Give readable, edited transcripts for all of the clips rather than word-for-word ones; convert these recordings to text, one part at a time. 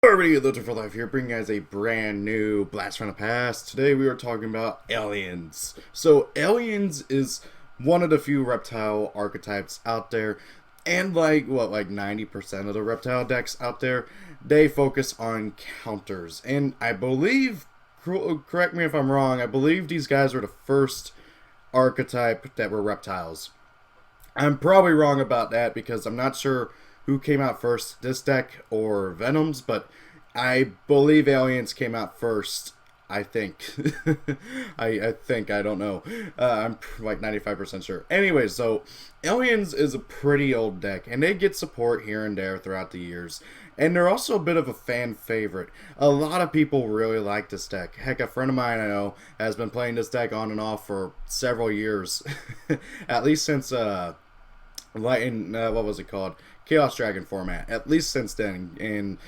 Everybody, Luther for Life here, bringing you guys a brand new Blast from the Past. Today we are talking about aliens. So, aliens is one of the few reptile archetypes out there, and like 90% of the reptile decks out there, they focus on counters. And I believe, correct me if I'm wrong, I believe these guys were the first archetype that were reptiles. I'm probably wrong about that because I'm not sure who came out first, this deck or Venoms, but I believe Aliens came out first. I think. I think, I don't know. I'm like 95% sure. Anyway, so Aliens is a pretty old deck, and they get support here and there throughout the years. And they're also a bit of a fan favorite. A lot of people really like this deck. Heck, a friend of mine I know has been playing this deck on and off for several years. At least since, what was it called? Chaos Dragon format. At least since then. And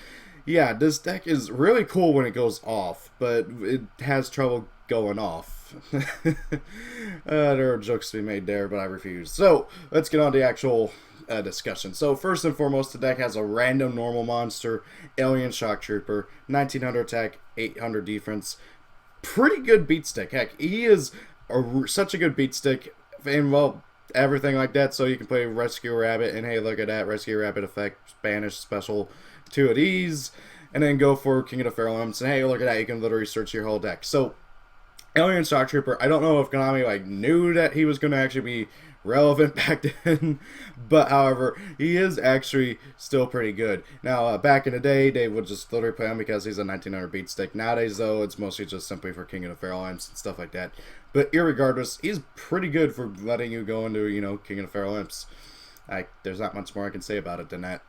yeah, this deck is really cool when it goes off, but it has trouble going off. There are jokes to be made there, but I refuse. So, let's get on to the actual discussion. So, first and foremost, the deck has a random normal monster, Alien Shock Trooper, 1900 attack, 800 defense. Pretty good beat stick. Heck, he is such a good beat stick, and well, everything like that, so you can play Rescue Rabbit, and hey, look at that, Rescue Rabbit effect, Spanish special, 2 of these, and then go for King of the Feral Imps, and hey, look at that, you can literally search your whole deck. So, Alien Shock Trooper, I don't know if Konami knew that he was going to actually be relevant back then, but however, he is actually still pretty good. Now, back in the day, they would just literally play him because he's a 1900 beat stick. Nowadays, though, it's mostly just simply for King of the Feral Imps and stuff like that. But irregardless, he's pretty good for letting you go into, King of the Feral Imps. There's not much more I can say about it than that.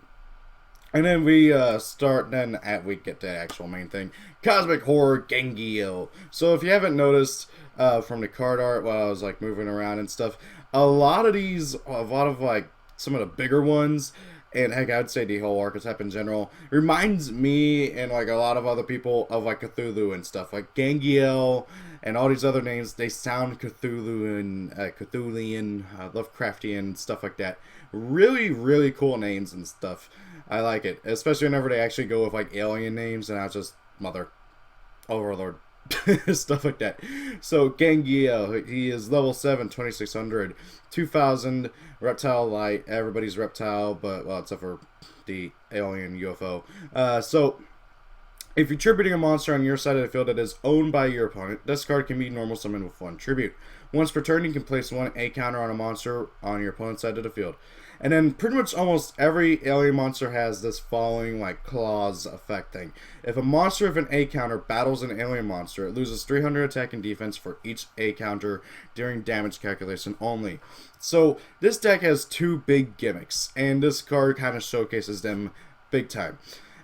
And then we we get to the actual main thing. Cosmic Horror Gangio. So if you haven't noticed from the card art while I was moving around and stuff, a lot of some of the bigger ones, and heck, I'd say the whole archetype in general, reminds me and a lot of other people of Cthulhu and stuff. Like Gangiel and all these other names, they sound Cthulhuan, Lovecraftian, stuff like that. Really, really cool names and stuff. I like it, especially whenever they actually go with alien names and not just Mother, Overlord, stuff like that. So Gangio, he is level 7, 2600, 2000, reptile light, everybody's reptile, but well, except for the alien UFO. So if you're tributing a monster on your side of the field that is owned by your opponent, this card can be normal summoned with 1 tribute. Once per turn, you can place 1 A counter on a monster on your opponent's side of the field. And then pretty much almost every alien monster has this following clause effect thing. If a monster with an A counter battles an alien monster, it loses 300 attack and defense for each A counter during damage calculation only. So this deck has 2 big gimmicks, and this card kind of showcases them big time.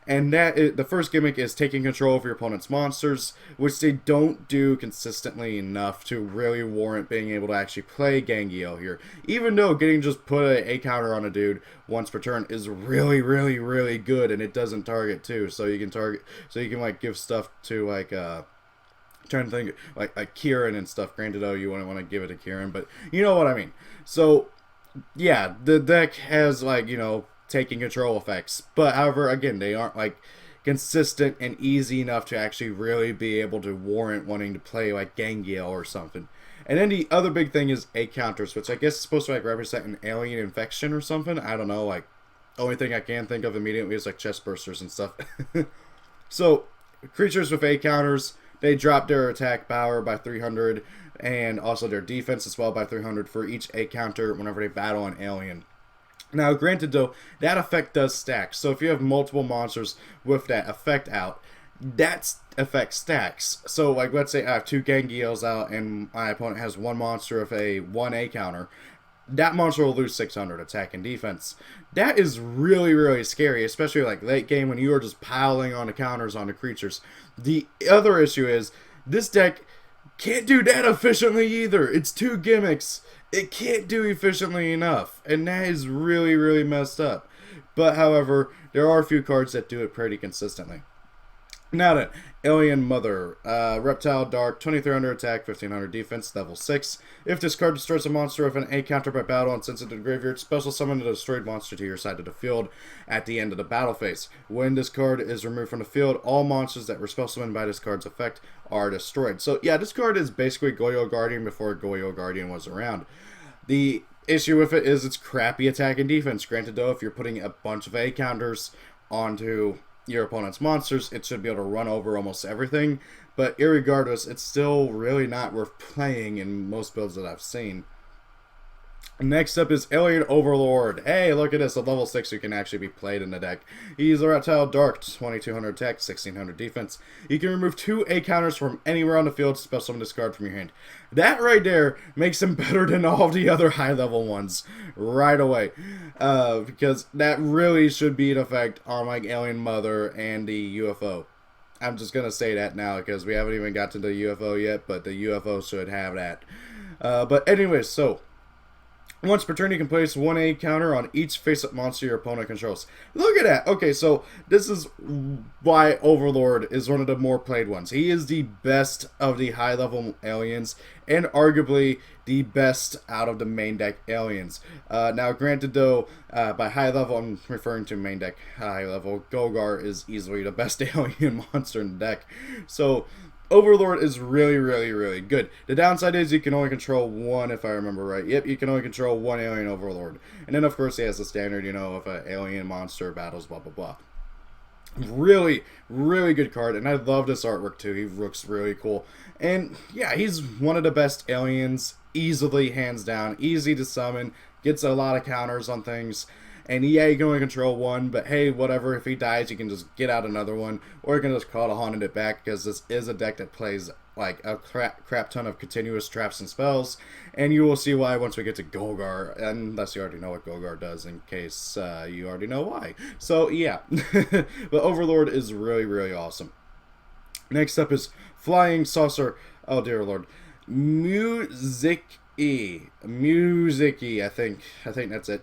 And the first gimmick is taking control of your opponent's monsters, which they don't do consistently enough to really warrant being able to actually play Gangio here. Even though getting just put an A counter on a dude once per turn is really, really, really good, and it doesn't target too. So you can give stuff to trying to think like Kieran and stuff. Granted, though, you wouldn't want to give it to Kieran, but you know what I mean. So yeah, the deck has taking control effects, but however, again, they aren't consistent and easy enough to actually really be able to warrant wanting to play Gangio or something. And then the other big thing is A counters, which I guess is supposed to represent an alien infection or something. I don't know. Only thing I can think of immediately is chest bursters and stuff. So creatures with A counters, they drop their attack power by 300 and also their defense as well by 300 for each A counter whenever they battle an alien. Now, granted, though, that effect does stack. So if you have multiple monsters with that effect out, that effect stacks. So, let's say I have 2 Gangios out and my opponent has 1 monster with a 1A counter. That monster will lose 600 attack and defense. That is really, really scary, especially late game when you are just piling on the counters on the creatures. The other issue is this deck can't do that efficiently either. It's 2 gimmicks. It can't do efficiently enough, and that is really, really messed up. But however, there are a few cards that do it pretty consistently. Now then, Alien Mother. Reptile Dark, 2300 attack, 1500 defense, level 6. If this card destroys a monster with an A counter by battle and sends it to the graveyard, special summon a destroyed monster to your side of the field at the end of the battle phase. When this card is removed from the field, all monsters that were special summoned by this card's effect are destroyed. So yeah, this card is basically YgoAmino before YgoAmino was around. The issue with it is its crappy attack and defense. Granted though, if you're putting a bunch of A counters onto your opponent's monsters, it should be able to run over almost everything, but irregardless, it's still really not worth playing in most builds that I've seen. Next up is Alien Overlord. Hey, look at this, a level 6 who can actually be played in the deck. He's a Reptile Dark, 2200 attack, 1600 defense. You can remove 2 A counters from anywhere on the field to special summon this card from your hand. That right there makes him better than all the other high level ones right away. Because that really should be an effect on like Alien Mother and the UFO. I'm just going to say that now because we haven't even got to the UFO yet, but the UFO should have that. But anyways, so once per turn, you can place 1 A counter on each face-up monster your opponent controls. Look at that! Okay, so this is why Overlord is one of the more played ones. He is the best of the high-level aliens, and arguably the best out of the main deck aliens. Now, granted though, by high level, I'm referring to main deck high level, Gogar is easily the best alien monster in the deck. So Overlord is really, really, really good. The downside is you can only control one, if I remember right. Yep, you can only control one alien Overlord. And then, of course, he has the standard, you know, if an alien monster battles, blah, blah, blah. Really, really good card, and I love this artwork, too. He looks really cool. And, yeah, he's one of the best aliens, easily, hands down, easy to summon, gets a lot of counters on things. And yeah, you can only control one, but hey, whatever. If he dies, you can just get out another one, or you can just call to haunted it back, because this is a deck that plays like a crap ton of continuous traps and spells, and you will see why once we get to Gogar, unless you already know what Gogar does, in case you already know why. So yeah, but Overlord is really, really awesome. Next up is Flying Saucer. Oh dear Lord, Music-y, I think that's it.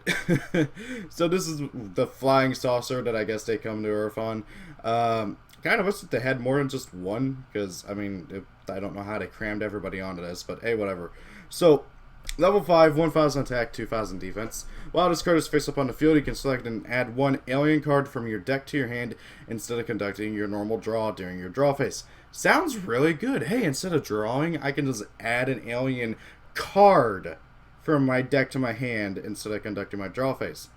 So this is the flying saucer that I guess they come to Earth on. Kind of wish that they had more than just one, because I mean, I don't know how they crammed everybody onto this, but hey, whatever. So level 5, 1000 attack, 2000 defense. While this card is face up on the field, you can select and add 1 alien card from your deck to your hand instead of conducting your normal draw during your draw phase. Sounds really good. Hey, instead of drawing, I can just add an alien card from my deck to my hand instead of conducting my draw phase.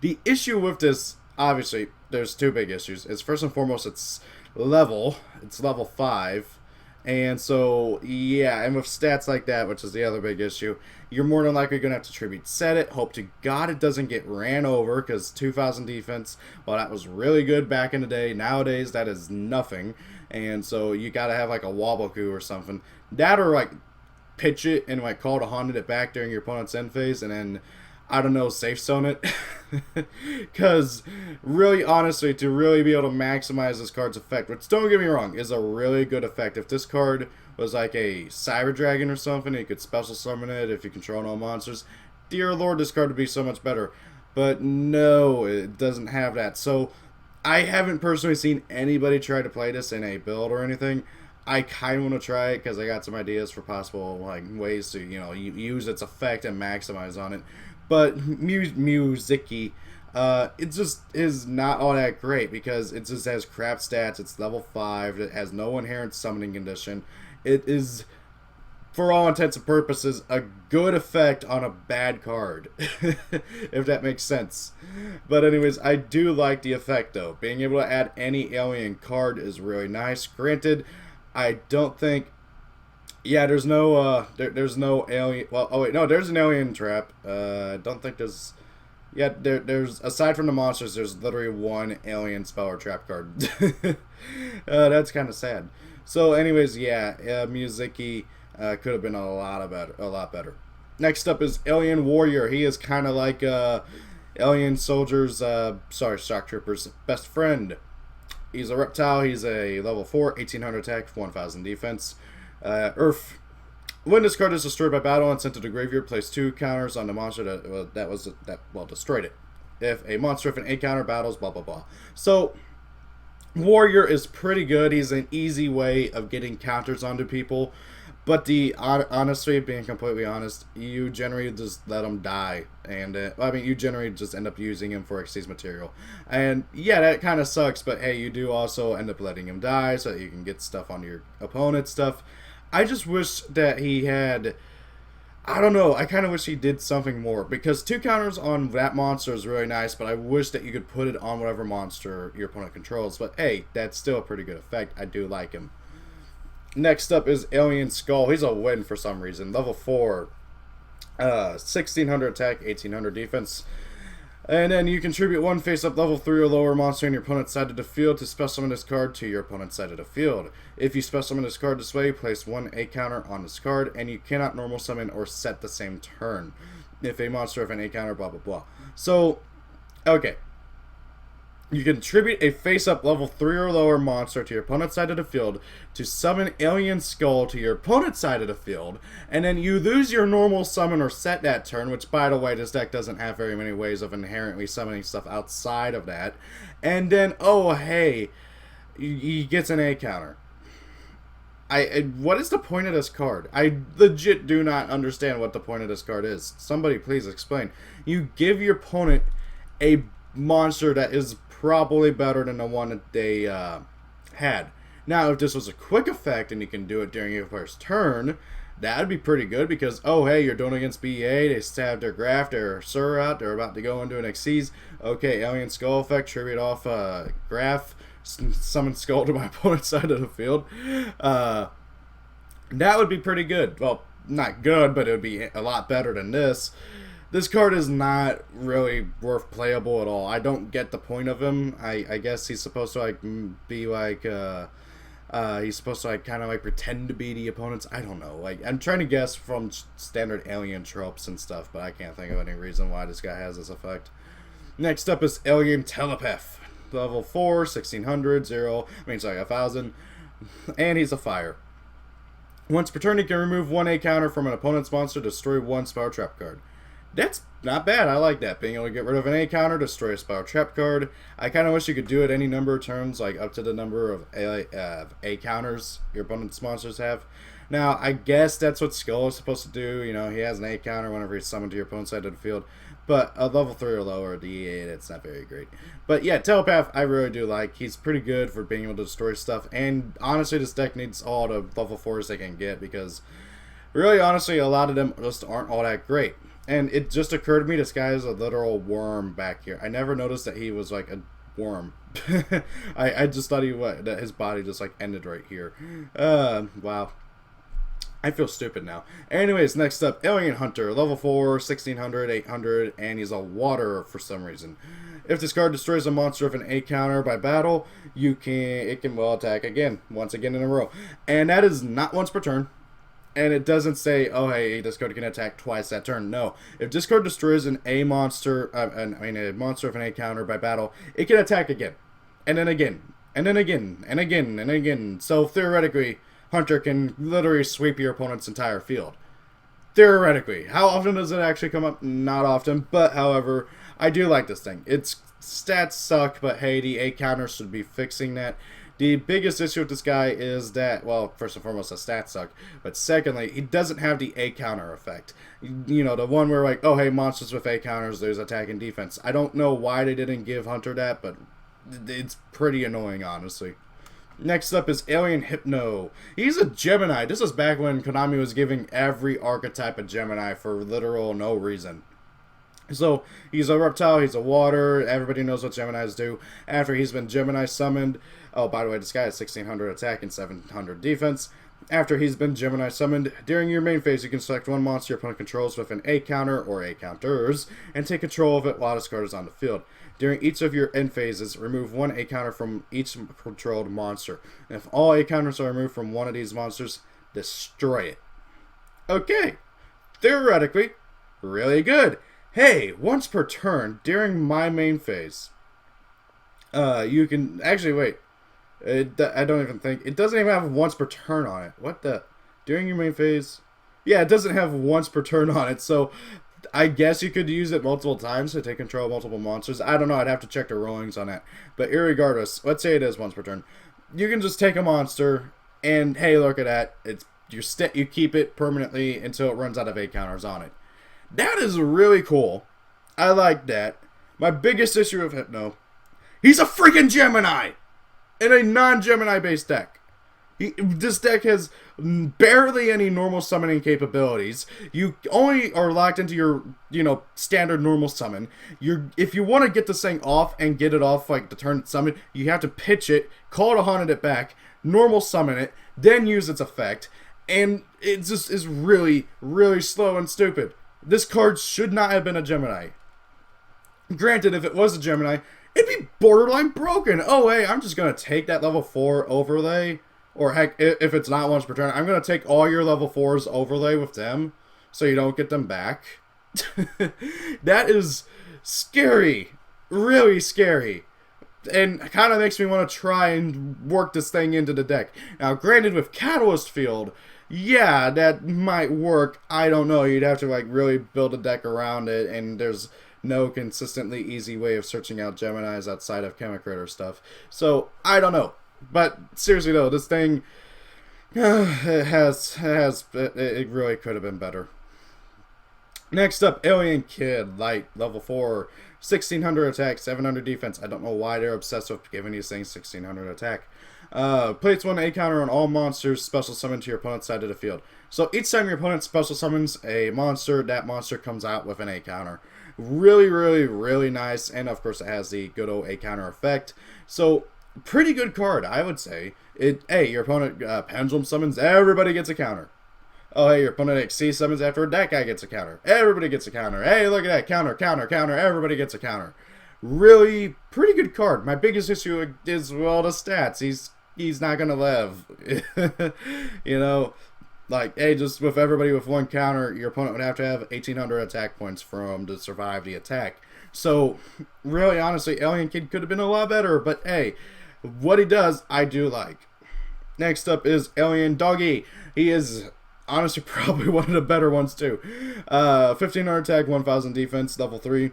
The issue with this, obviously, there's 2 big issues. It's first and foremost, it's level 5. And so, yeah, and with stats like that, which is the other big issue, you're more than likely going to have to tribute set it. Hope to God it doesn't get ran over, because 2000 defense, well, that was really good back in the day. Nowadays, that is nothing. And so you got to have like a Wobbleku or something. That, or like pitch it and like call to haunted it back during your opponent's end phase, and then, I don't know, safe zone it. Because really, honestly, to really be able to maximize this card's effect, which, don't get me wrong, is a really good effect. If this card was like a Cyber Dragon or something, you could special summon it if you control no monsters. Dear Lord, this card would be so much better. But no, it doesn't have that. So I haven't personally seen anybody try to play this in a build or anything. I kind of want to try it because I got some ideas for possible like ways to, you know, use its effect and maximize on it. But Music-y, it just is not all that great because it just has crap stats. It's level 5. It has no inherent summoning condition. It is, for all intents and purposes, a good effect on a bad card, if that makes sense. But anyways, I do like the effect though. Being able to add any alien card is really nice. Granted, I don't think, yeah, there's no alien, well, oh wait, no, there's an alien trap. I don't think there's, yeah, there's, aside from the monsters, there's literally 1 alien spell or trap card. That's kind of sad. So anyways, yeah, Music-y could have been a lot better. Next up is Alien Warrior. He is kind of like Alien Soldier's, Shock Trooper's best friend. He's a reptile. He's a level 4, 1800 attack, 1000 defense. Earth. When this card is destroyed by battle and sent to the graveyard, place 2 counters on the monster that destroyed it. If a monster with an A counter battles, blah blah blah. So Warrior is pretty good. He's an easy way of getting counters onto people. But honestly, being completely honest, you generally just let him die, and I mean, you generally just end up using him for Xyz material, and yeah, that kind of sucks. But hey, you do also end up letting him die so that you can get stuff on your opponent's stuff. I just wish that he had. I don't know. I kind of wish he did something more because 2 counters on that monster is really nice, but I wish that you could put it on whatever monster your opponent controls. But hey, that's still a pretty good effect. I do like him. Next up is Alien Skull. He's a win for some reason. Level 4. 1600 attack, 1800 defense. And then you contribute 1 face-up level 3 or lower monster on your opponent's side of the field to special summon this card to your opponent's side of the field. If you special summon this card this way, place 1 A counter on this card, and you cannot normal summon or set the same turn. If a monster have an A counter, blah blah blah. So, okay. You contribute a face-up level 3 or lower monster to your opponent's side of the field to summon Alien Skull to your opponent's side of the field, and then you lose your normal summon or set that turn, which, by the way, this deck doesn't have very many ways of inherently summoning stuff outside of that, and then, oh, hey, he gets an A counter. What is the point of this card? I legit do not understand what the point of this card is. Somebody please explain. You give your opponent a monster that is probably better than the one that they had. Now, if this was a quick effect and you can do it during your first turn, that would be pretty good because, oh, hey, you're doing against BA, they stabbed their Graph, their Surat, they're about to go into an Xyz. Okay, Alien Skull effect, tribute off Graph, summon Skull to my opponent's side of the field. That would be pretty good. Well, not good, but it would be a lot better than this. This card is not really worth playable at all. I don't get the point of him. I guess he's supposed to like be like he's supposed to like kind of like pretend to be the opponents. I don't know. Like I'm trying to guess from standard alien tropes and stuff, but I can't think of any reason why this guy has this effect. Next up is Alien Telepath. Level 4, 1600, 1,000, and he's a fire. Once per turn, you can remove 1 A counter from an opponent's monster to destroy 1 Spiral Trap card. That's not bad. I like that. Being able to get rid of an A counter, destroy a Spiral Trap card. I kind of wish you could do it any number of turns, like up to the number of A counters your opponent's monsters have. Now, I guess that's what Skull is supposed to do. You know, he has an A counter whenever he's summoned to your opponent's side of the field. But a level 3 or lower DE8, it's not very great. But yeah, Telepath, I really do like. He's pretty good for being able to destroy stuff. And honestly, this deck needs all the level 4s they can get because really, honestly, a lot of them just aren't all that great. And it just occurred to me this guy is a literal worm back here. I never noticed that he was like a worm. I just thought that his body just like ended right here. Wow. I feel stupid now. Anyways, next up, Alien Hunter, level 4, 1600, 800, and he's a water for some reason. If this card destroys a monster of an A counter by battle, it can well attack again, once again in a row. And that is not once per turn. And it doesn't say, oh, hey, this card can attack twice that turn. No. If this card destroys a monster of an A counter by battle, it can attack again. And then again. And then again. And again. And again. So, theoretically, Hunter can literally sweep your opponent's entire field. Theoretically. How often does it actually come up? Not often. But, however, I do like this thing. Its stats suck, but hey, the A counter should be fixing that. The biggest issue with this guy is that, well, first and foremost, the stats suck. But secondly, he doesn't have the A counter effect. You know, the one where like, oh, hey, monsters with A counters, there's attack and defense. I don't know why they didn't give Hunter that, but it's pretty annoying, honestly. Next up is Alien Hypno. He's a Gemini. This is back when Konami was giving every archetype a Gemini for literal no reason. So, he's a reptile, he's a water, everybody knows what Geminis do. After he's been Gemini summoned, oh, by the way, this guy has 1600 attack and 700 defense. After he's been Gemini summoned, during your main phase, you can select 1 monster your opponent controls with an A counter or A counters, and take control of it while this card is on the field. During each of your end phases, remove 1 A counter from each controlled monster. And if all A counters are removed from one of these monsters, destroy it. Okay, theoretically, really good. Hey, once per turn, during my main phase, you can, actually, wait, I don't even think, it doesn't even have once per turn on it. What the, during your main phase? Yeah, it doesn't have once per turn on it, so I guess you could use it multiple times to take control of multiple monsters. I don't know. I'd have to check the rulings on that. But irregardless, let's say it is once per turn. You can just take a monster, and hey, look at that. It's you keep it permanently until it runs out of 8 counters on it. That is really cool. I like that. My biggest issue with Hypno, he's a freaking Gemini in a non-Gemini based deck. This deck has barely any normal summoning capabilities. You only are locked into your, standard normal summon. If you want to get this thing off and get it off like the turn it's summoned, you have to pitch it, call to haunted it back, normal summon it, then use its effect. And it just is really, really slow and stupid. This card should not have been a Gemini. Granted, if it was a Gemini, it'd be borderline broken. Oh, hey, I'm just going to take that level 4 overlay. Or heck, if it's not once per turn, I'm going to take all your level 4s overlay with them so you don't get them back. That is scary. Really scary. And kind of makes me want to try and work this thing into the deck. Now, granted, with Catalyst Field, yeah, that might work. I don't know. You'd have to really build a deck around it, and there's no consistently easy way of searching out Geminis outside of Chemicritter stuff. So, I don't know. But seriously though, this thing it really could have been better. Next up, Alien Kid, light, level 4, 1600 attack, 700 defense. I don't know why they're obsessed with giving these things 1600 attack. Plates 1 A counter on all monsters special summoned to your opponent's side of the field. So each time your opponent special summons a monster, that monster comes out with an A counter. Really, really, really nice. And of course it has the good old A counter effect. So pretty good card, I would say. Hey, your opponent pendulum summons, everybody gets a counter. Oh, hey, your opponent XC summons after that guy gets a counter. Everybody gets a counter. Hey, look at that. Counter, counter, counter. Everybody gets a counter. Really pretty good card. My biggest issue is, well, the stats. He's not going to live. Hey, just with everybody with 1 counter, your opponent would have to have 1800 attack points from to survive the attack. So, really, honestly, Alien Kid could have been a lot better. But, hey, what he does, I do like. Next up is Alien Doggy. He is honestly probably one of the better ones too. 1500 attack, 1000 defense, level 3.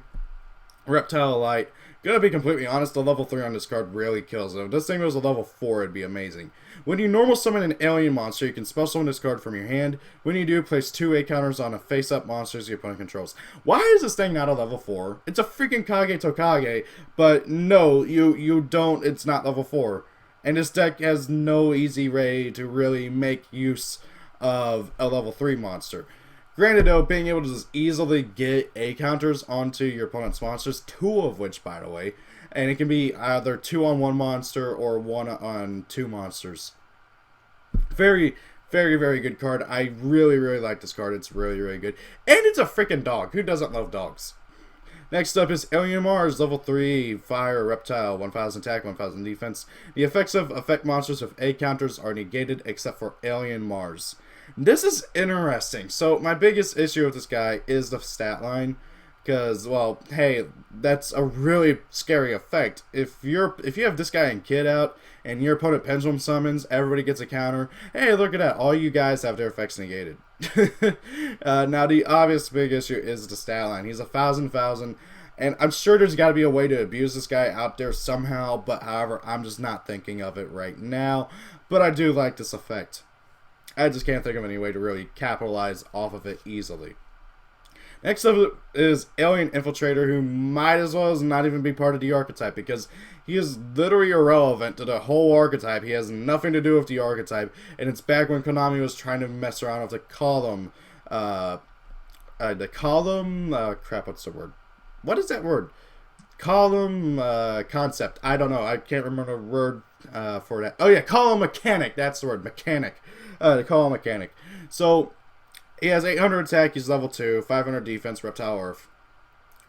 Reptile Light. Gonna be completely honest, the level 3 on this card really kills it. If this thing was a level 4, it'd be amazing. When you normal summon an alien monster, you can special summon this card from your hand. When you do, place 2 A counters on a face-up monsters your opponent controls. Why is this thing not a level 4? It's a freaking Kage Tokage, but no, you don't, it's not level 4. And this deck has no easy way to really make use of a level 3 monster. Granted though, being able to just easily get A counters onto your opponent's monsters, 2 of which by the way, and it can be either 2 on 1 monster or 1 on 2 monsters. Very, very, very good card. I really, really like this card. It's really, really good. And it's a freaking dog. Who doesn't love dogs? Next up is Alien Mars, level 3, Fire, Reptile, 1000 attack, 1000 defense. The effects of effect monsters with A counters are negated except for Alien Mars. This is interesting. So my biggest issue with this guy is the stat line. Because, well, hey, that's a really scary effect. If you have this guy and Kid out, and your opponent pendulum summons, everybody gets a counter. Hey, look at that. All you guys have their effects negated. Now, the obvious big issue is the stat line. He's 1,000, and I'm sure there's got to be a way to abuse this guy out there somehow, but however, I'm just not thinking of it right now. But I do like this effect. I just can't think of any way to really capitalize off of it easily. Next up is Alien Infiltrator, who might as well as not even be part of the archetype, because he is literally irrelevant to the whole archetype. He has nothing to do with the archetype, and it's back when Konami was trying to mess around with the column, crap, what's the word? What is that word? Column, concept. I don't know. I can't remember the word, for that. Oh yeah, column mechanic. That's the word, mechanic. The column mechanic. So, he has 800 attack, he's level 2, 500 defense, Reptile Earth.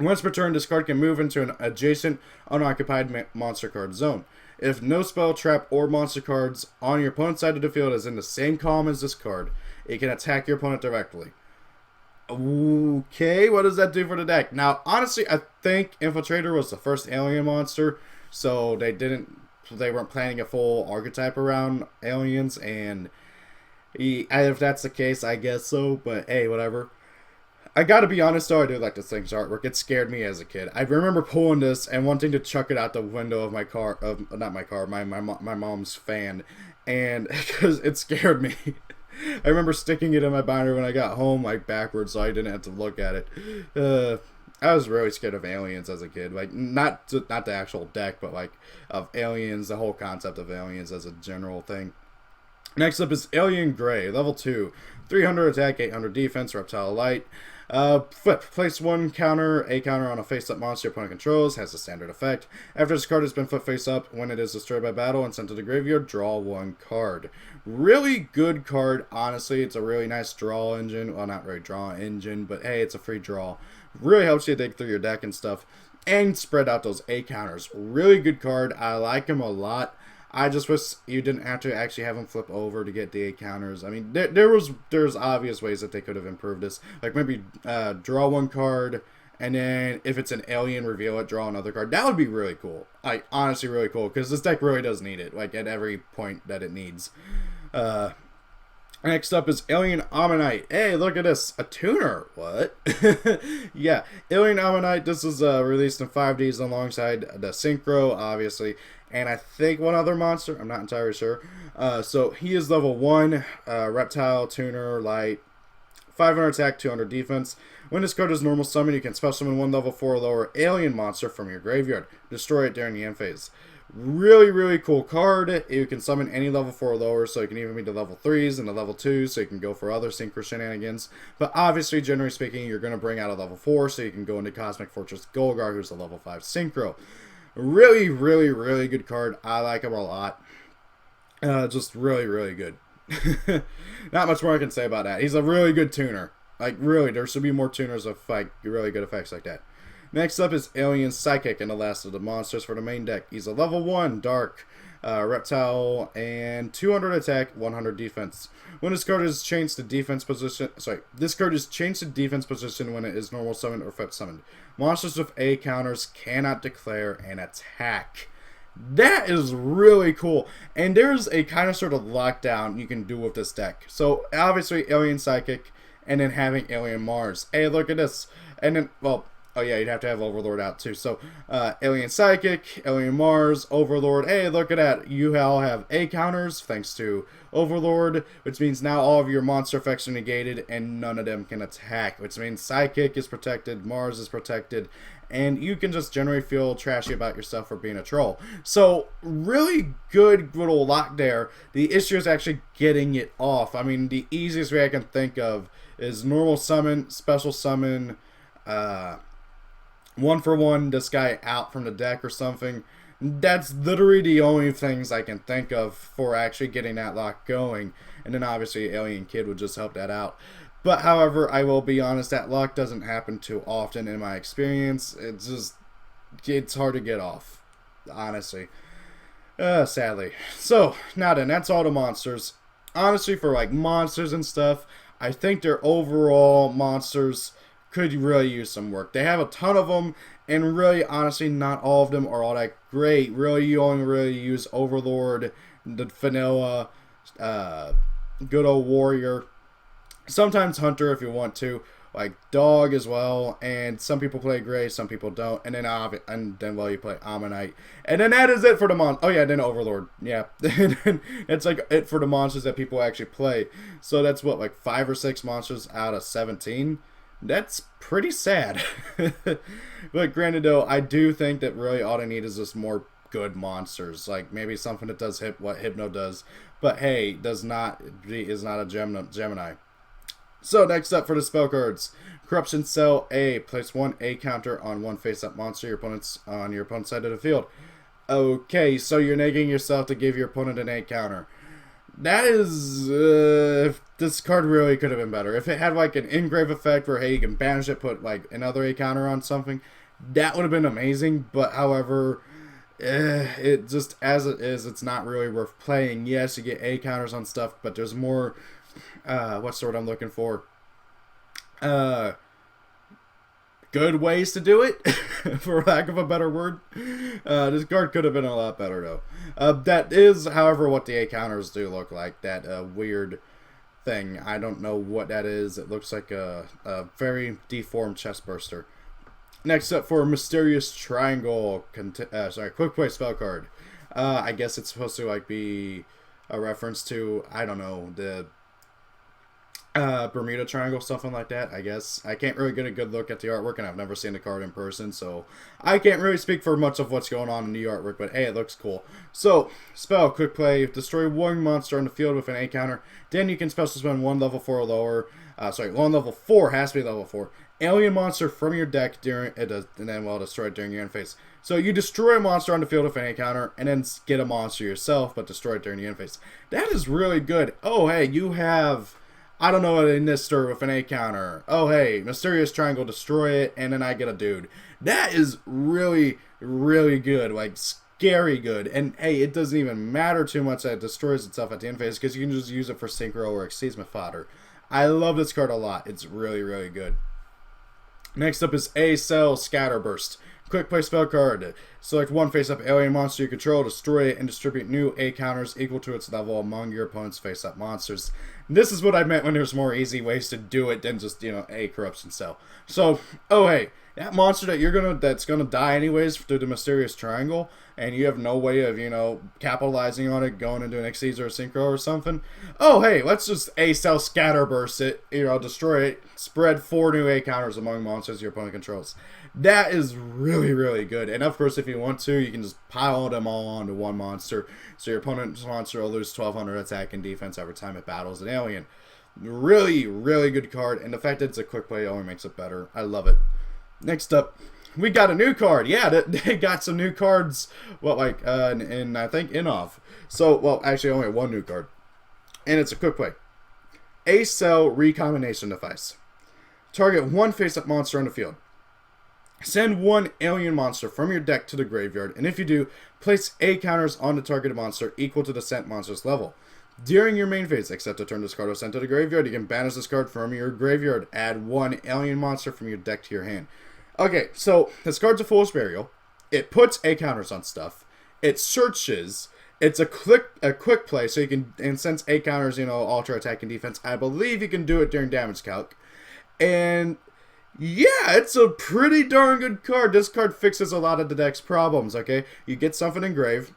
Once per turn, this card can move into an adjacent unoccupied monster card zone. If no spell, trap, or monster cards on your opponent's side of the field is in the same column as this card, it can attack your opponent directly. Okay, what does that do for the deck? Now, honestly, I think Infiltrator was the first alien monster, so they weren't planning a full archetype around aliens, and if that's the case, I guess so, but hey, whatever. I gotta be honest though, I do like this thing's artwork. It scared me as a kid. I remember pulling this and wanting to chuck it out the window of my car, of not my car, my mom's fan, and because it scared me. I remember sticking it in my binder when I got home, like backwards, so I didn't have to look at it. I was really scared of aliens as a kid, like not the actual deck, but like of aliens, the whole concept of aliens as a general thing. Next up is Alien Gray, level 2, 300 attack, 800 defense, reptile light. Flip. Place one counter, a counter on a face-up monster your opponent controls. Has a standard effect. After this card has been flipped face-up, when it is destroyed by battle and sent to the graveyard, draw one card. Really good card, honestly. It's a really nice draw engine. Well, not really draw engine, but hey, it's a free draw. Really helps you dig through your deck and stuff. And spread out those A counters. Really good card. I like him a lot. I just wish you didn't have to actually have them flip over to get the 8 counters. I mean, there's obvious ways that they could have improved this. Like maybe draw one card, and then if it's an alien, reveal it, draw another card. That would be really cool. Like, honestly, really cool, because this deck really does need it, like, at every point that it needs. Next up is Alien Ammonite. Hey, look at this. A tuner. What? Yeah. Alien Ammonite. This is released in 5Ds alongside the Synchro, obviously. And I think one other monster. I'm not entirely sure. So he is level 1. Reptile, tuner, light. 500 attack, 200 defense. When this card is normal summon, you can special summon one level 4 or lower alien monster from your graveyard. Destroy it during the end phase. Really, really cool card. You can summon any level 4 or lower, so you can even be the level 3s and the level 2s, so you can go for other Synchro shenanigans. But obviously, generally speaking, you're going to bring out a level 4, so you can go into Cosmic Fortress Golgar, who's a level 5 Synchro. Really, really, really good card. I like him a lot. Just really, really good. Not much more I can say about that. He's a really good tuner. Like, really, there should be more tuners of like really good effects like that. Next up is Alien Psychic, and the last of the monsters for the main deck. He's a level 1 Dark Reptile and 200 attack, 100 defense. When this card is changed to defense position, this card is changed to defense position when it is normal summoned or flip summoned. Monsters with A counters cannot declare an attack. That is really cool. And there's a kind of sort of lockdown you can do with this deck. So obviously Alien Psychic, and then having Alien Mars. Hey, look at this. And then, well, oh yeah, you'd have to have Overlord out too. So, Alien Psychic, Alien Mars, Overlord. Hey, look at that. You all have A counters thanks to Overlord, which means now all of your monster effects are negated and none of them can attack. Which means Psychic is protected, Mars is protected, and you can just generally feel trashy about yourself for being a troll. So, really good little lock there. The issue is actually getting it off. I mean, the easiest way I can think of is normal summon, special summon, 1-for-1 this guy out from the deck or something. That's literally the only things I can think of for actually getting that lock going. And then obviously Alien Kid would just help that out. But however, I will be honest, that lock doesn't happen too often in my experience. It's hard to get off, honestly. Sadly. So, now then, that's all the monsters. Honestly, for like monsters and stuff, I think their overall monsters could really use some work. They have a ton of them, and really, honestly, not all of them are all that great. Really, you only really use Overlord, the vanilla, good old Warrior, sometimes Hunter if you want to, like Dog as well, and some people play Gray, some people don't, and then well, you play Ammonite, and then that is it for the oh yeah, then Overlord, yeah, it's like it for the monsters that people actually play. So that's what, like 5 or 6 monsters out of 17. That's pretty sad. But granted though, I do think that really all they need is just more good monsters, like maybe something that does what Hypno does, but hey, is not a Gemini. So next up for the spell cards, Corruption Cell A. Place 1 A counter on one face-up monster on your opponent's side of the field. Okay, so you're negating yourself to give your opponent an A counter. That is, this card really could have been better. If it had like an engrave effect where, hey, you can banish it, put like another A counter on something, that would have been amazing. But however, it just, as it is, it's not really worth playing. Yes, you get A counters on stuff, but there's more, what's the word I'm looking for? Good ways to do it, for lack of a better word. This card could have been a lot better, though. That is, however, what the A counters do look like. That weird thing. I don't know what that is. It looks like a very deformed chest burster. Next up for Mysterious Triangle, quick play spell card. I guess it's supposed to like be a reference to, I don't know, the Bermuda Triangle, something like that, I guess. I can't really get a good look at the artwork, and I've never seen the card in person, so I can't really speak for much of what's going on in the artwork, but hey, it looks cool. So, spell, quick play, destroy one monster on the field with an A counter, then you can special summon one level 4 or lower, one level 4, has to be level 4, alien monster from your deck during it does, and then destroy it during your end phase. So you destroy a monster on the field with an A counter, and then get a monster yourself, but destroy it during the end phase. That is really good. Oh, hey, you have, I don't know, a Nister with an A counter. Oh, hey, Mysterious Triangle, destroy it, and then I get a dude. That is really, really good. Like, scary good. And, hey, it doesn't even matter too much that it destroys itself at the end phase, because you can just use it for synchro or exceedement fodder. I love this card a lot. It's really, really good. Next up is A Cell Scatterburst. Quick play spell card. Select one face-up alien monster you control, destroy it, and distribute new A counters equal to its level among your opponent's face-up monsters. This is what I meant when there's more easy ways to do it than just, A Corruption Cell. So, oh hey, that monster that's gonna die anyways through the Mysterious Triangle, and you have no way of, capitalizing on it, going into an Xyz or a Synchro or something. Oh hey, let's just A Cell Scatterburst it, destroy it, spread 4 new A counters among monsters your opponent controls. That is really, really good. And of course, if you want to, you can just pile them all onto one monster. So your opponent's monster will lose 1200 attack and defense every time it battles an alien. Really, really good card. And the fact that it's a quick play only makes it better. I love it. Next up, we got a new card. Yeah, they got some new cards. Well, I think in-off. So, well, actually only one new card. And it's a quick play. A Cell Recombination Device. Target one face-up monster on the field. Send one alien monster from your deck to the graveyard, and if you do, place A counters on the targeted monster equal to the sent monster's level. During your main phase, except a turn this card was sent to the graveyard, you can banish this card from your graveyard. Add one alien monster from your deck to your hand. Okay, so this card's a Fool's Burial. It puts A counters on stuff. It searches. It's a quick play, so you can, and since A counters, alter attack and defense, I believe you can do it during damage calc. And yeah, it's a pretty darn good card. This card fixes a lot of the deck's problems, okay? You get something engraved,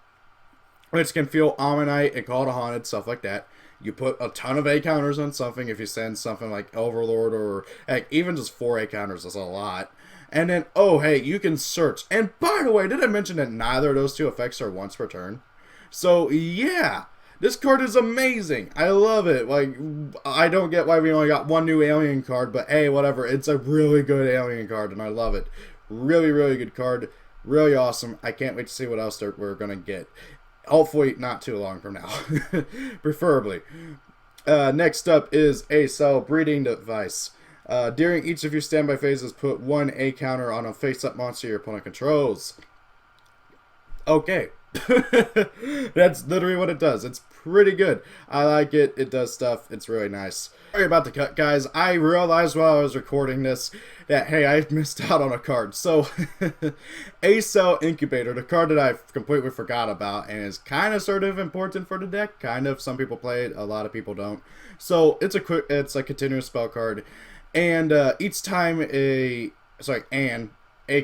which can feel Ammonite and Call to Haunted, stuff like that. You put a ton of A counters on something if you send something like Overlord, or heck, even just 4 A counters is a lot. And then, oh hey, you can search. And by the way, did I mention that neither of those two effects are once per turn? So yeah, this card is amazing. I love it. Like, I don't get why we only got one new alien card, but hey, whatever. It's a really good alien card, and I love it. Really, really good card. Really awesome. I can't wait to see what else we're going to get. Hopefully not too long from now. Preferably. Next up is A Cell Breeding Device. During each of your standby phases, put one A counter on a face-up monster your opponent controls. Okay. That's literally what it does. It's pretty good. I like it. It does stuff. It's really nice. Sorry about the cut, guys. I realized while I was recording this that, hey, I missed out on a card. So, A Cell Incubator, the card that I completely forgot about and is kind of sort of important for the deck. Kind of. Some people play it. A lot of people don't. So, it's a continuous spell card. And each time a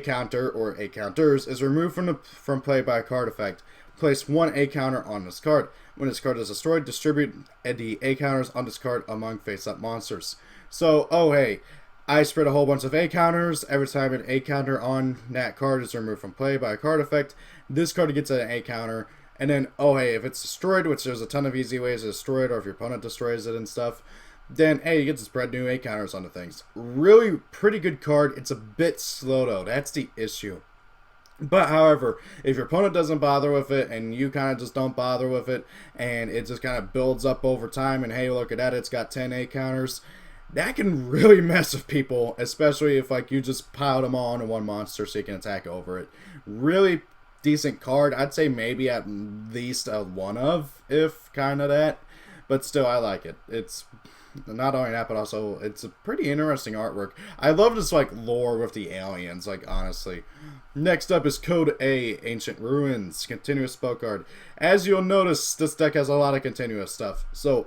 counter or A counters is removed from play by a card effect, place one A counter on this card. When this card is destroyed, distribute the A counters on this card among face-up monsters. So, oh hey, I spread a whole bunch of A counters. Every time an A counter on that card is removed from play by a card effect, this card gets an A counter. And then, oh hey, if it's destroyed, which there's a ton of easy ways to destroy it, or if your opponent destroys it and stuff, then, hey, you get to spread new A counters onto things. Really pretty good card. It's a bit slow, though. That's the issue. But, however, if your opponent doesn't bother with it, and you kind of just don't bother with it, and it just kind of builds up over time, and hey, look at that, it's got 10 A counters, that can really mess with people, especially if, like, you just piled them all into one monster so you can attack over it. Really decent card. I'd say maybe at least a one of, if kind of that. But still, I like it. It's not only that, but also it's a pretty interesting artwork. I love this like lore with the aliens, like honestly. Next up is Code A, Ancient Ruins, continuous spell card. As you'll notice, this deck has a lot of continuous stuff. So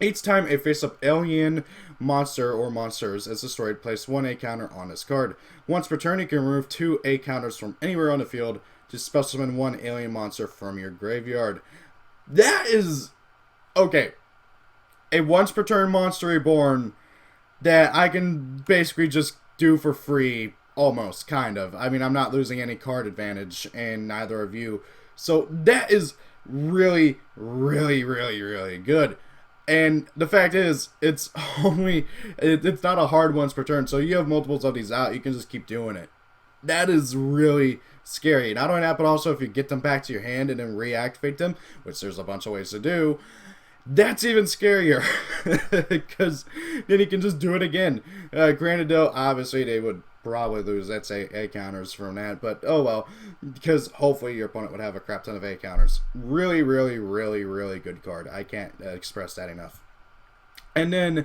Each time a face-up alien monster or monsters is destroyed, place 1 A counter on this card. Once per turn, you can remove 2 A counters from anywhere on the field to special summon 1 alien monster from your graveyard. That is... okay. A once per turn monster reborn that I can basically just do for free, almost, kind of. I mean, I'm not losing any card advantage, and neither of you. So that is really, really, really, really good. And the fact is, it's not a hard once per turn, so you have multiples of these out, you can just keep doing it. That is really scary. Not only that, but also if you get them back to your hand and then reactivate them, which there's a bunch of ways to do, that's even scarier, because then you can just do it again. Granted, though, obviously they would probably lose, let's say, A counters from that, but oh well, because hopefully your opponent would have a crap ton of A counters. Really, really, really, really good card. I can't express that enough. And then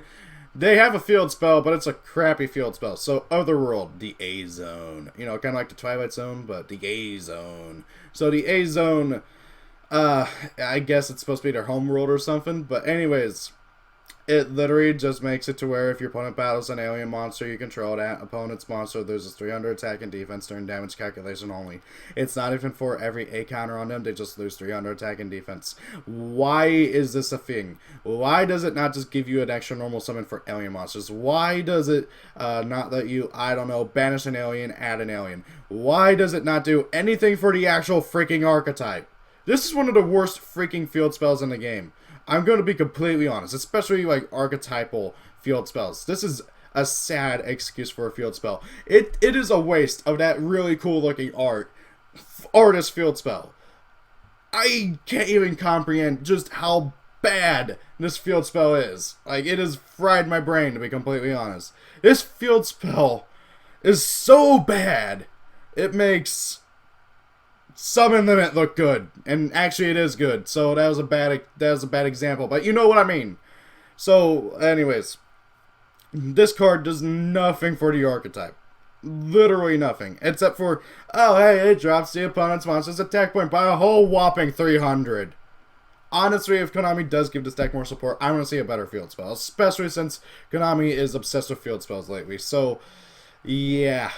they have a field spell, but it's a crappy field spell. So Otherworld, the A Zone, you know, kind of like the Twilight Zone, but the A Zone. So the A Zone, I guess it's supposed to be their home world or something, but anyways, it literally just makes it to where if your opponent battles an alien monster you control, that opponent's monster loses 300 attack and defense during damage calculation only. It's not even for every A counter on them, they just lose 300 attack and defense. Why is this a thing? Why does it not just give you an extra normal summon for alien monsters? Why does it not let you, I don't know, banish an alien, add an alien? Why does it not do anything for the actual freaking archetype? This is one of the worst freaking field spells in the game. I'm going to be completely honest, especially like archetypal field spells. This is a sad excuse for a field spell. It is a waste of that really cool looking artist field spell. I can't even comprehend just how bad this field spell is. Like, it has fried my brain, to be completely honest. This field spell is so bad, it makes Summon Limit look good, and actually it is good. So that was a bad example, but you know what I mean. So, anyways, this card does nothing for the archetype, literally nothing, except for, oh hey, it drops the opponent's monster's attack point by a whole whopping 300. Honestly, if Konami does give this deck more support, I want to see a better field spell, especially since Konami is obsessed with field spells lately. So, yeah.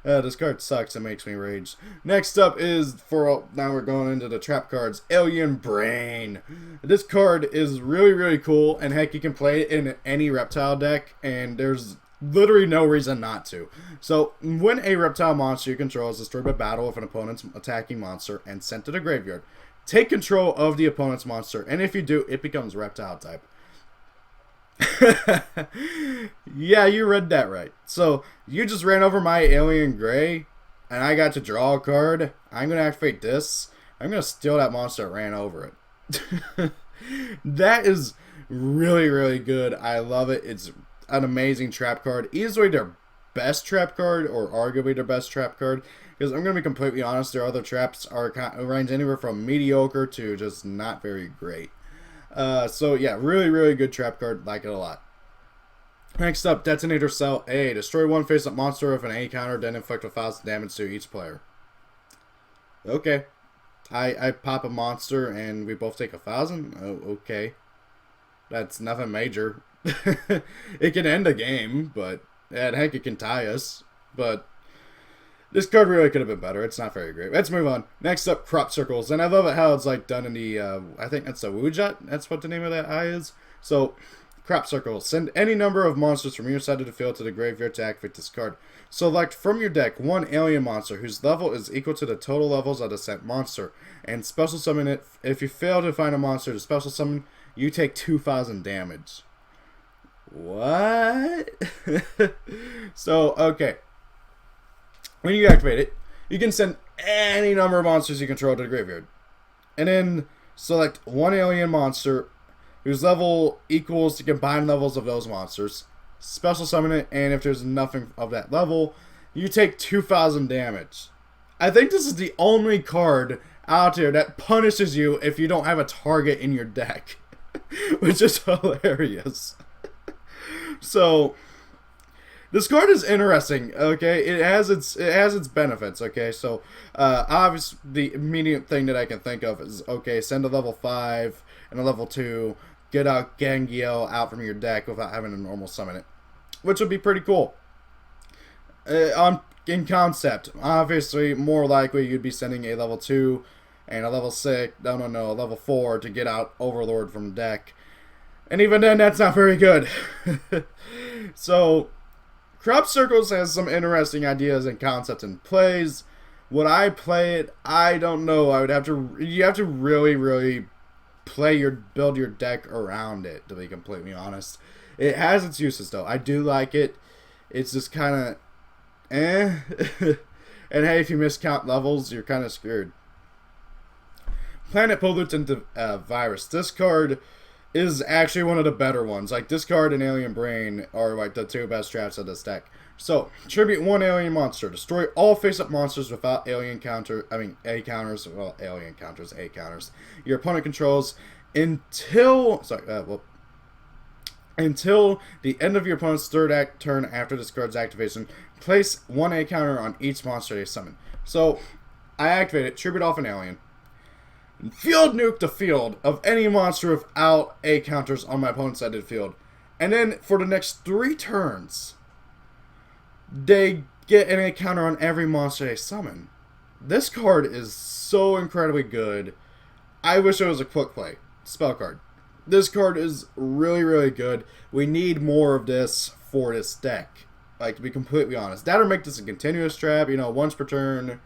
This card sucks. It makes me rage. Next up is, now we're going into the trap cards, Alien Brain. This card is really, really cool, and heck, you can play it in any reptile deck, and there's literally no reason not to. So, when a reptile monster you control is destroyed by battle with an opponent's attacking monster and sent to the graveyard, take control of the opponent's monster, and if you do, it becomes reptile type. Yeah, you read that right. So, you just ran over my Alien Gray, and I got to draw a card. I'm going to activate this. I'm going to steal that monster that ran over it. That is really, really good. I love it. It's an amazing trap card. Easily their best trap card, or arguably their best trap card. Because I'm going to be completely honest, their other traps are range anywhere from mediocre to just not very great. So yeah, really, really good trap card. Like it a lot. Next up, Detonator Cell A. Destroy one face-up monster with an A counter, then inflict 1,000 damage to each player. Okay. I pop a monster and we both take 1,000? Oh, okay. That's nothing major. It can end a game, but and heck, it can tie us. But this card really could have been better. It's not very great. Let's move on. Next up, Crop Circles. And I love it how it's like done in the, I think that's the Wujat. That's what the name of that eye is. So, Crop Circles. Send any number of monsters from your side of the field to the graveyard to activate this card. Select from your deck one alien monster whose level is equal to the total levels of the sent monster. And special summon it. If you fail to find a monster to special summon, you take 2,000 damage. What? So, okay. When you activate it, you can send any number of monsters you control to the graveyard. And then select one alien monster whose level equals the combined levels of those monsters. Special summon it, and if there's nothing of that level, you take 2,000 damage. I think this is the only card out there that punishes you if you don't have a target in your deck. Which is hilarious. So, this card is interesting, okay? It has its benefits, okay? So, obviously, the immediate thing that I can think of is, okay, send a level 5 and a level 2 get out Gengiel out from your deck without having to normal summon it, which would be pretty cool. In concept, obviously, more likely you'd be sending a level 2 and a level 6, a level 4 to get out Overlord from the deck. And even then, that's not very good. So, Crop Circles has some interesting ideas and concepts and plays. Would I play it? I don't know. You have to really, really build your deck around it, to be completely honest. It has its uses, though. I do like it. It's just kind of and hey, if you miscount levels, you're kind of screwed. Planet Pollutant Virus. This card is actually one of the better ones. Like, this card and Alien Brain are like the two best drafts of this deck. So, tribute 1 alien monster. Destroy all face-up monsters without A counters. Well, alien counters, A counters. Your opponent controls until the end of your opponent's third turn after this card's activation. Place 1 A counter on each monster they summon. So, I activate it, tribute off an alien. Field nuke the field of any monster without A counters on my opponent's side of the field. And then, for the next 3 turns, they get an A counter on every monster they summon. This card is so incredibly good. I wish it was a quick play spell card. This card is really, really good. We need more of this for this deck. Like, to be completely honest. That or make this a continuous trap, once per turn,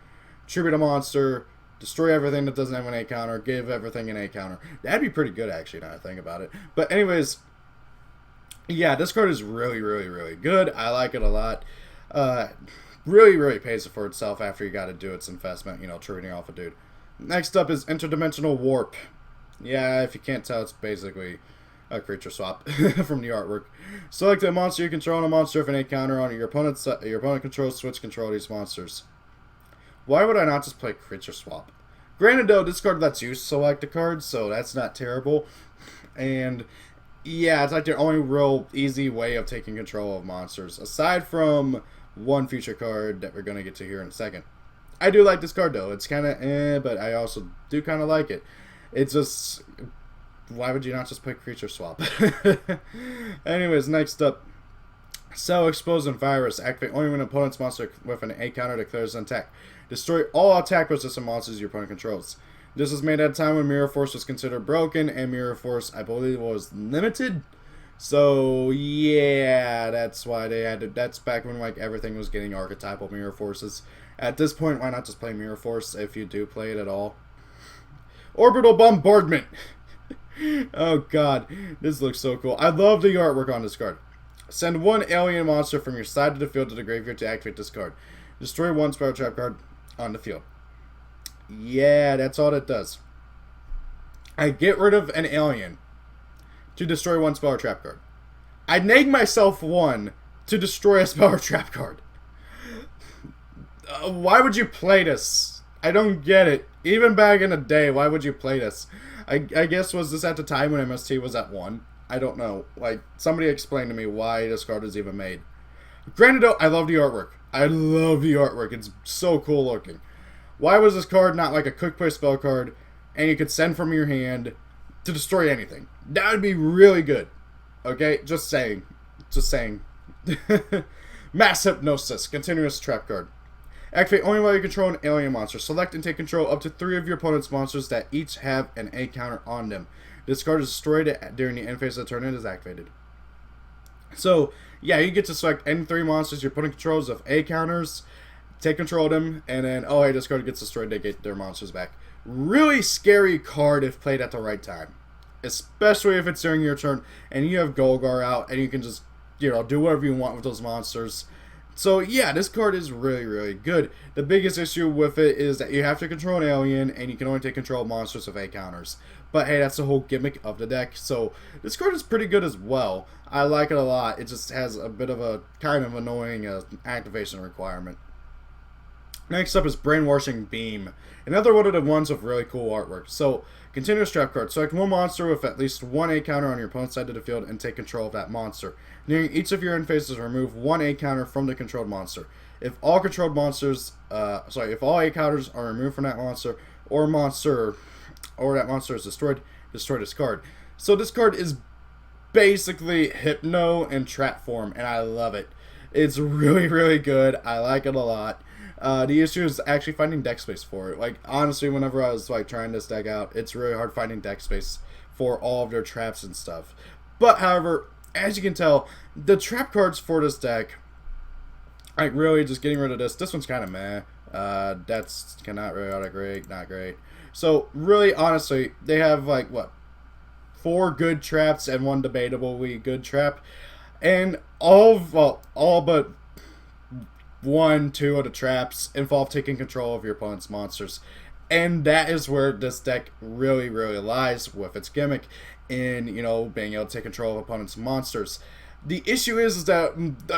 tribute a monster, destroy everything that doesn't have an A counter, give everything an A counter. That'd be pretty good, actually, now I think about it. But anyways, yeah, this card is really, really, really good. I like it a lot. Really, really pays it for itself after you got to do its investment, trading off a dude. Next up is Interdimensional Warp. Yeah, if you can't tell, it's basically a creature swap from the artwork. Select a monster you control and a monster with an A counter on it. Your opponent controls switch control of these monsters. Why would I not just play creature swap? Granted, though, this card lets you select a card, so that's not terrible. And yeah, it's like the only real easy way of taking control of monsters, aside from one feature card that we're going to get to here in a second. I do like this card, though. It's kind of but I also do kind of like it. It's just, why would you not just play creature swap? Anyways, next up, Cell Explosion Virus. Activate only when an opponent's monster with an A counter declares an attack. Destroy all attack resistant monsters your opponent controls. This was made at a time when Mirror Force was considered broken, and Mirror Force, I believe, was limited. So, yeah, that's why they had to, that's back when, like, everything was getting archetypal Mirror Forces. At this point, why not just play Mirror Force if you do play it at all? Orbital Bombardment! Oh, God. This looks so cool. I love the artwork on this card. Send 1 alien monster from your side of the field to the graveyard to activate this card. Destroy 1 Spell Trap card on the field. Yeah, that's all it does. I get rid of an alien to destroy 1 Spell Trap card. I neg myself 1 to destroy a Spell Trap card. Why would you play this? I don't get it. Even back in the day, why would you play this? I guess, was this at the time when MST was at 1? I don't know. Like, somebody explain to me why this card is even made. Granted, though, I love the artwork. I love the artwork. It's so cool looking. Why was this card not like a quick play spell card and you could send from your hand to destroy anything? That would be really good. Okay? Just saying. Just saying. Mass Hypnosis. Continuous trap card. Activate only while you control an alien monster. Select and take control up to 3 of your opponent's monsters that each have an A counter on them. This card is destroyed during the end phase of the turn and is activated. So, yeah, you get to select any 3 monsters your opponent controls of A counters, take control of them, and then, oh, hey, this card gets destroyed, they get their monsters back. Really scary card if played at the right time. Especially if it's during your turn and you have Golgar out and you can just, do whatever you want with those monsters. So, yeah, this card is really, really good. The biggest issue with it is that you have to control an alien, and you can only take control of monsters with A counters. But, hey, that's the whole gimmick of the deck. So, this card is pretty good as well. I like it a lot. It just has a bit of a kind of annoying activation requirement. Next up is Brainwashing Beam. Another one of the ones with really cool artwork. So, continuous trap card. Select 1 monster with at least 1 A counter on your opponent's side of the field and take control of that monster. During each of your end phases, remove 1 A counter from the controlled monster. If all controlled monsters, if all A counters are removed from that monster, or that monster is destroyed, destroy this card. So this card is basically Hypno in trap form, and I love it. It's really, really good. I like it a lot. The issue is actually finding deck space for it. Like, honestly, whenever I was like trying this deck out, it's really hard finding deck space for all of their traps and stuff. But however, as you can tell, the trap cards for this deck, like, really just getting rid of this. This one's kind of meh. That's not really all that great, not great. So really, honestly, they have like what, 4 good traps and 1 debatably good trap, and all but 1, 2 of the traps involve taking control of your opponent's monsters. And that is where this deck really, really lies with its gimmick in, you know, being able to take control of opponent's monsters. The issue is that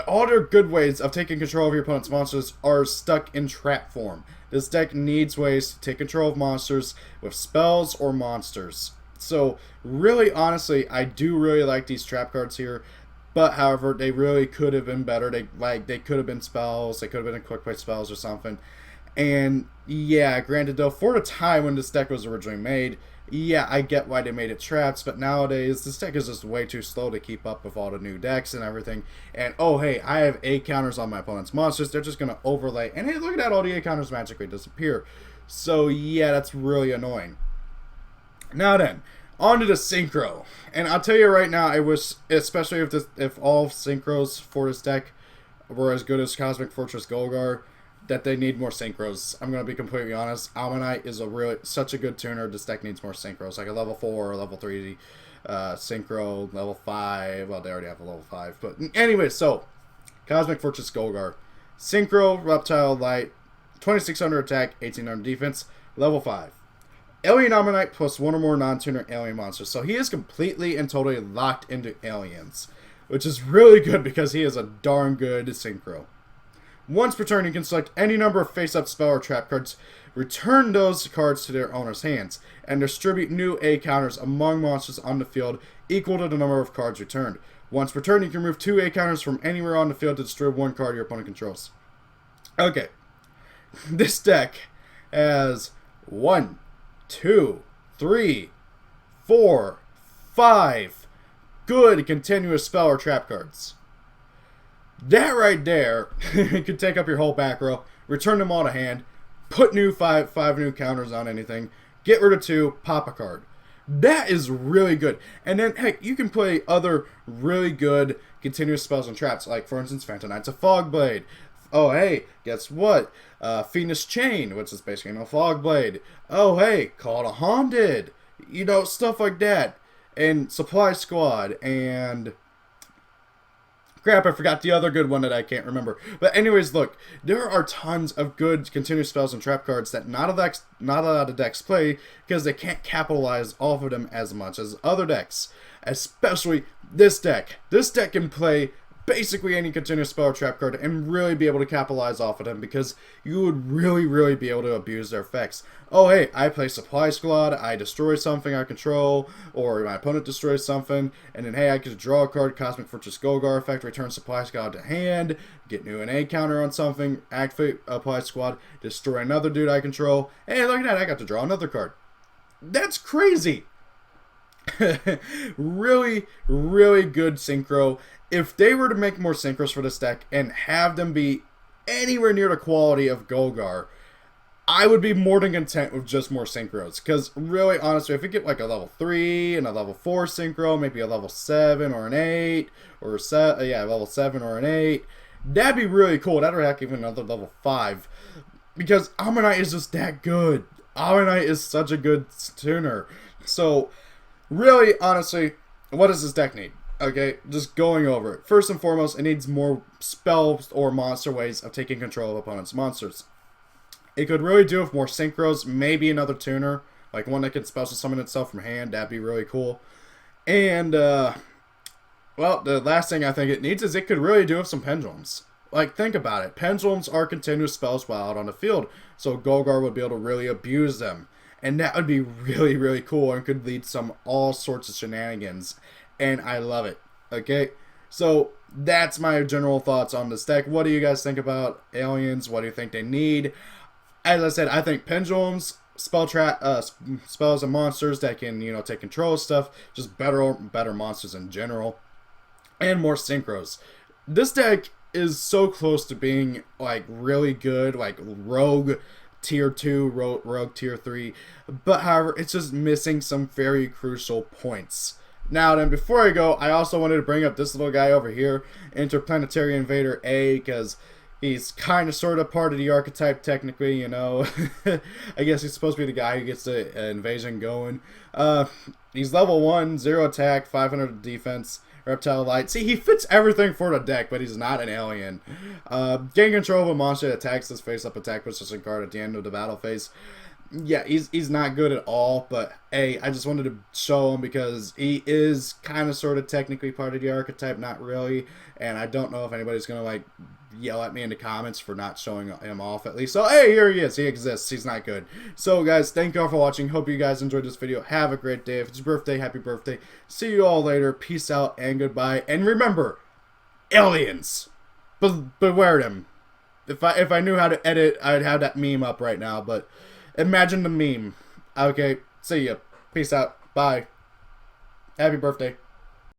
all their good ways of taking control of your opponent's monsters are stuck in trap form. This deck needs ways to take control of monsters with spells or monsters. So, really, honestly, I do really like these trap cards here. But, however, they really could have been better. They could have been spells. They could have been quick play spells or something. And, yeah, granted, though, for the time when this deck was originally made, yeah, I get why they made it traps, but nowadays, this deck is just way too slow to keep up with all the new decks and everything. And, oh, hey, I have 8 counters on my opponent's monsters. They're just going to overlay. And, hey, look at that, all the 8 counters magically disappear. So, yeah, that's really annoying. Now then, on to the synchro. And I'll tell you right now, I wish, especially if all synchros for this deck were as good as Cosmic Fortress Golgar, that they need more synchros. I'm going to be completely honest. Almanite is such a good tuner. This deck needs more synchros. Like a level 4 or level 3 synchro, level 5. Well, they already have a level 5. But anyway, so Cosmic Fortress Golgar. Synchro, Reptile, Light, 2600 attack, 1800 defense, level 5. Alien Almanite plus 1 or more non-tuner alien monsters. So he is completely and totally locked into aliens, which is really good because he is a darn good synchro. Once per turn, you can select any number of face-up spell or trap cards, return those cards to their owner's hands, and distribute new A counters among monsters on the field equal to the number of cards returned. Once per turn, you can remove 2 A counters from anywhere on the field to destroy 1 card your opponent controls. Okay, this deck has 1, 2, 3, 4, 5 good continuous spell or trap cards. That right there could take up your whole back row, return them all to hand, put five new counters on anything, get rid of 2, pop a card. That is really good. And then, heck, you can play other really good continuous spells and traps, like, for instance, Phantom Knights of Fogblade. Oh, hey, guess what? Phoenix Chain, which is basically a Fogblade. Oh, hey, Call to Haunted. You know, stuff like that. And Supply Squad, and crap, I forgot the other good one that I can't remember. But anyways, look, there are tons of good continuous spells and trap cards that not a lot of decks play because they can't capitalize off of them as much as other decks. Especially this deck. This deck can play basically any continuous spell or trap card and really be able to capitalize off of them because you would really be able to abuse their effects. Oh, hey, I play Supply Squad, I destroy something I control, or my opponent destroys something, and then, hey, I could draw a card, Cosmic Fortress Golgar effect, return Supply Squad to hand, get new NA counter on something, activate Supply Squad, destroy another dude I control, hey, look at that, I got to draw another card. That's crazy! really good synchro. If they were to make more synchros for this deck and have them be anywhere near the quality of Golgar, I would be more than content with just more synchros. Because really, honestly, if you get like a level 3 and a level 4 synchro, maybe a level 7 or an 8, or level 7 or an 8, that'd be really cool. That'd heck even another level 5. Because Ammonite is just that good. Ammonite is such a good tuner. So, really, honestly, what does this deck need? Okay, just going over it. First and foremost, it needs more spells or monster ways of taking control of opponent's monsters. It could really do with more synchros, maybe another tuner, like one that can special summon itself from hand. That'd be really cool. And, well, the last thing I think it needs is it could really do with some pendulums. Like, think about it. Pendulums are continuous spells while out on the field, so Golgar would be able to really abuse them. And that would be really cool and could lead some all sorts of shenanigans. And I love it. Okay? So, that's my general thoughts on this deck. What do you guys think about aliens? What do you think they need? As I said, I think pendulums spells and monsters that can, you know, take control of stuff. Just better monsters in general, and more synchros. This deck is so close to being like really good, like rogue tier 2, rogue tier 3, but however, it's just missing some very crucial points. Now then, before I go, I also wanted to bring up this little guy over here, Interplanetary Invader A, because he's kind of sort of part of the archetype technically, you know. I guess he's supposed to be the guy who gets the invasion going. He's level 1, 0 attack, 500 defense, reptile light. See, he fits everything for the deck, but he's not an alien. Gain control of a monster that attacks this face-up attack position card at the end of the battle phase. Yeah, he's not good at all, but hey, I just wanted to show him because he is kind of sort of technically part of the archetype, not really, and I don't know if anybody's going to like yell at me in the comments for not showing him off at least. So hey, here he is. He exists. He's not good. So guys, thank you all for watching. Hope you guys enjoyed this video. Have a great day. If it's your birthday, happy birthday. See you all later. Peace out and goodbye. And remember, aliens, beware them. If I knew how to edit, I'd have that meme up right now, but imagine the meme. Okay, see ya. Peace out. Bye. Happy birthday.